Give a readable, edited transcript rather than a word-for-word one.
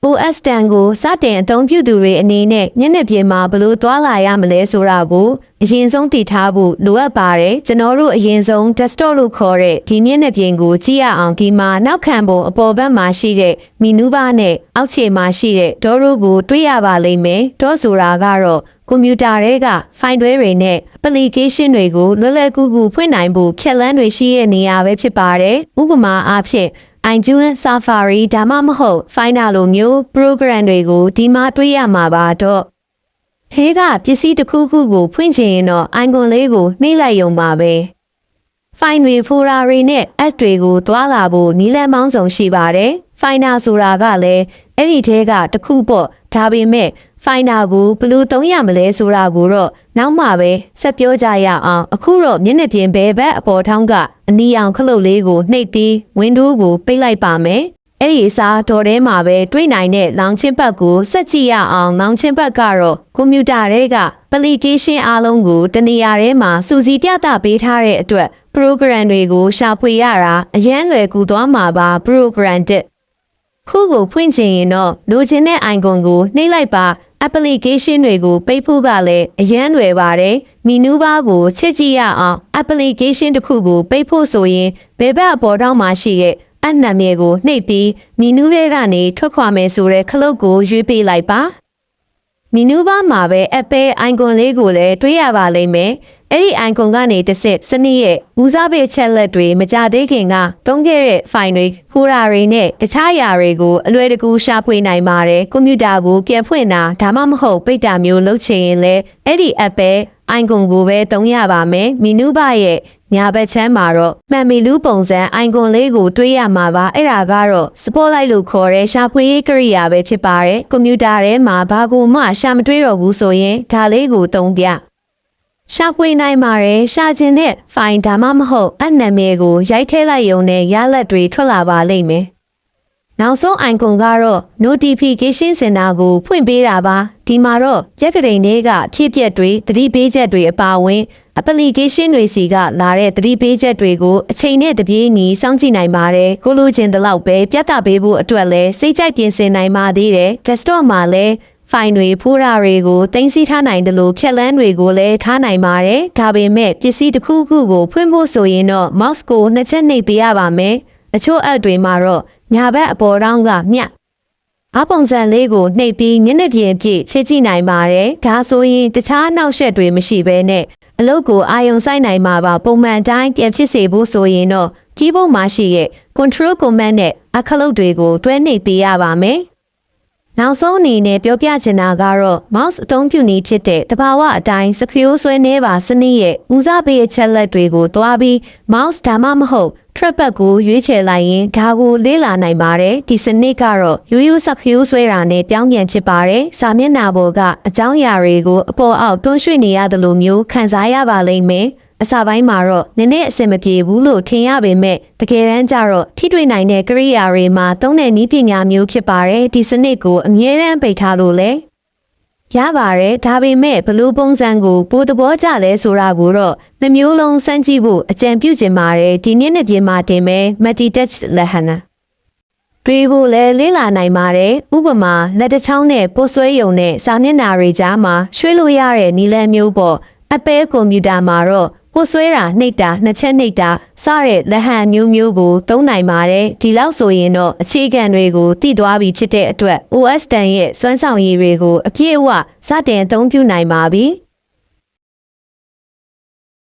OS တန်ကိုစတင်အသုံးပြုသူတွေအနေနဲ့ညနေပြင်မှာဘလို့သွားလာရမလဲဆိုတာကိုအရင်ဆုံးသိထားဖို့လိုအပ်ပါတယ်ကျွန်တော်တို့အရင်ဆုံး desktop လို့ခေါ်တဲ့ဒီမျက်နှာပြင်ကိုကြည့်ရအောင်ဒီမှာနောက်ခံပုံအပေါ်ဘက်မှာရှိတဲ့မီနူးဘားနဲ့အောက်ခြေမှာရှိတဲ့ဒေါ်ရိုကိုတွေ့ရပါလိမ့်မယ်ဒေါ်ဆိုတာကတော့ကွန်ပျူတာတွေကဖိုင်တွေနဲ့ application တွေကိုလွယ်လွယ်ကူကူဖွင့်နိုင်ဖို့ဖြတ်လန်းတွေရှိတဲ့နေရာပဲဖြစ်ပါတယ်ဥပမာအားဖြင့်iTunes Safari ဒါမှမဟုတ် Finder လိုမျိုး program တွေကိုဒီမှာတွေ့ရမှာပါတော့ထဲကပစ္စည်းတစ်ခုခုကိုဖွင့်ချင်ရင်တော့ icon လေးကိုနှိပ်လိုက်ရုံပါပဲ File တွေ folder တွေနဲ့ app တွေကိုသွားလာဖို့နည်းလမ်းပေါင်းစုံရှိပါတယ် Finder ဆိုတာကလည်းအဲ့ဒီထဲကတစ်ခုပေါ့ဒါပေမဲ့ Finder ကိုဘယ်လိုသုံးရမလဲဆိုတာကိုတော့နောက်မှပဲဆက်ပြောကြရအောင်အခုတော့မျက်နှာပြင်ဘယ်ဘက်အပေါ်ထောင်းကအနီရောင်ခလုတ်လေးကိုနှိပ်ပြီး window ကိုပိတ်လိုက်ပါမယ်အဲ့ဒီအစားဒေါ်ထဲမှာပဲတွေးနိုင်တဲ့လောင်ချင်းဘက်ကိုဆက်ကြည့်ရအောင်လောင်ချင်းဘက်ကတော့ကွန်ပျူတာတွေက application အားလုံးကိုတနေရာထဲမှာစူးစီးပြသပေးထားတဲ့အတွက် program တွေကိုရှာဖွေရတာအရန်လွယ်ကူသွားမှာပါ program တစ်ခုကိုဖွင့်ချင်ရင်တော့လိုချင်တဲ့ icon ကိုနှိပ်လိုက်ပါ application တွေကိုပိတ်ဖို့ကလည်းအရန်လွယ်ပါတယ်မီနူးဘားကိုချက်ကြည့်ရအောင် application တစ်ခုကိုပိတ်ဖို့ဆိုရင်ဘယ်ဘက်အပေါ်ထောင်းမှာရှိတဲ့အနာမည်ကိုနှိပ်ပြီးမီနူးထဲကနေထွက်ခွာမယ်ဆိုတဲ့ခလုတ်ကိုရွေးပေးလိုက်ပါမီနူးဘားမှာပဲ Apple icon လေးကိုလည်းတွေ့ရပါလိမ့်မယ်အဲ့ဒီ icon ကနေတစ်ဆက်စနစ်ရဲ့ဦးစားပေးချက်လက်တွေမကြသေးခင်ကသုံးခဲ့တဲ့ file တွေခိုးတာတွေနဲ့တခြားအရာတွေကိုအလွယ်တကူရှာဖွေနိုင်ပါတယ်ကွန်ပျူတာကိုပြန်ဖွင့်တာဒါမှမဟုတ်ပိတ်တာမျိုးလုပ်ချင်ရင်လည်းအဲ့ဒီ Apple icon ကိုပဲသုံးရပါမယ်မီနူးဘားရဲ့ညာဘက်ချမ်းမှာတော့မှန်မီလူပုံစံ icon လေးကိုတွေးရမှာပါအဲ့ဒါကတော့ spotlight လို့ခေါ်တဲ့ရှာဖွေရေးကိရိယာပဲဖြစ်ပါတယ်ကွန်ပျူတာထဲမှာဘာကိုမှရှာမတွေ့တော့ဘူးဆိုရင်ဒါလေးကိုသုံးပြရှာဖွေနိုင်ပါတယ်ရှာချင်တဲ့ file ဒါမှမဟုတ်အနာမည်ကိုရိုက်ထည့်လိုက်ရုံနဲ့ရလဒ်တွေထွက်လာပါလိမ့်မယ်နောက်ဆုံး icon ကတော့ notification center ကိုဖွင့်ပေးတာပါဒီမှာတော့ရက်ကတိန်တွေကဖြစ်ပျက်တွေသတိပေးချက်တွေအပါအဝင် application တွေစီကလာတဲ့သတိပေးချက်တွေကိုအချိန်နဲ့တပြေးညီစောင့်ကြည့်နိုင်ပါတယ်ကိုလိုချင်တဲ့လောက်ပဲပြသပေးဖို့အတွက်လဲစိတ်ကြိုက်ပြင်ဆင်နိုင်ပါသေးတယ် desktop မှာလဲဖိုင်တွေဖိုးရာတွေကိုတင်စီထားနိုင်တယ်လို့ဖြတ်လန်းတွေကိုလည်းထားနိုင်ပါတယ်ဒါပေမဲ့ပစ္စည်းတစ်ခုခုကိုဖွင့်ဖို့ဆိုရင်တော့ mouse ကိုနှစ်ချက်နှိပ်ပေးရပါမယ်အချို့ app တွေမှာတော့ညာဘက်အပေါ်ထောင်းကမြတ်အပုံစံလေးကိုနှိပ်ပြီးမျက်နှာပြင်ပြည့်ချက်ကြည့်နိုင်ပါတယ်ဒါဆိုရင်တခြားနောက်ဆက်တွေမရှိဘဲနဲ့အလုပ်ကိုအာရုံစိုက်နိုင်မှာပါပုံမှန်တိုင်းပြန်ဖြစ်စေဖို့ဆိုရင်တော့ keyboard မှာရှိတဲ့ control command နဲ့အခလုတ်တွေကိုတွဲနှိပ်ပေးရပါမယ်နောက်ဆုံးအနေနဲ့ပြောပြချင်တာကတော့ mouse အသုံးပြုနည်းဖြစ်တဲ့တဘာဝအတိုင်း scroll ဆွဲနေပါစနစ်ရဲ့ဦးစားပေးအချက်လက်တွေကိုတွားပြီး mouse ဒါမှမဟုတ် trackpad ကိုရွေးချယ်လိုက်ရင်ဒါကိုလေ့လာနိုင်ပါတယ်ဒီစနစ်ကတော့ရိုးရိုး scroll ဆွဲတာနဲ့ပြောင်းပြန်ဖြစ်ပါတယ်စာမျက်နှာပေါ်ကအကြောင်းအရာတွေကိုအပေါ်အောက်တွန်းရွှေ့နေရတယ်လို့မျိုးခံစားရပါလိမ့်မယ်အစပိုင်းမှာတော့နည်းနည်းအဆင်မပြေဘူးလို့ထင်ရပေမဲ့တကယ်တမ်းကျတော့ထိတွေ့နိုင်တဲ့ကိရိယာတွေမှာသုံးတဲ့နည်းပညာမျိုးဖြစ်ပါတယ်ဒီစနစ်ကိုအမြဲတမ်းပိတ်ထားလို့လဲရပါတယ်ဒါပေမဲ့ဘလို့ပုံစံကိုပိုသဘောကျလဲဆိုတာကိုတော့နှမျိုးလုံးစမ်းကြည့်ဖို့အကြံပြုချင်ပါတယ်ဒီနေ့နဲ့ပြင်မှာတင်မဲ့ multi-touch လက်ဟန်နာတွေးဖို့လဲလေးလာနိုင်ပါတယ်ဥပမာလက်တစ်ချောင်းနဲ့ပို့ဆွဲယုံနဲ့စာမျက်နှာတွေကြားမှာရွှေ့လို့ရတဲ့နည်းလမ်းမျိုးပေါ့ Apple ကွန်ပျူတာမှာတော့ပို့ဆွဲတာနှိပ်တာနှစ်ချက်နှိပ်တာစတဲ့လက်ဟန်မျိုးမျိုးကိုသုံးနိုင်ပါတယ်ဒီလောက်ဆိုရင်တော့အခြေခံတွေကိုသိသွားပြီဖြစ်တဲ့အတွက် OS 10ရဲ့စွမ်းဆောင်ရည်တွေကိုအပြည့်အဝစတင်အသုံးပြုနိုင်ပါပြီ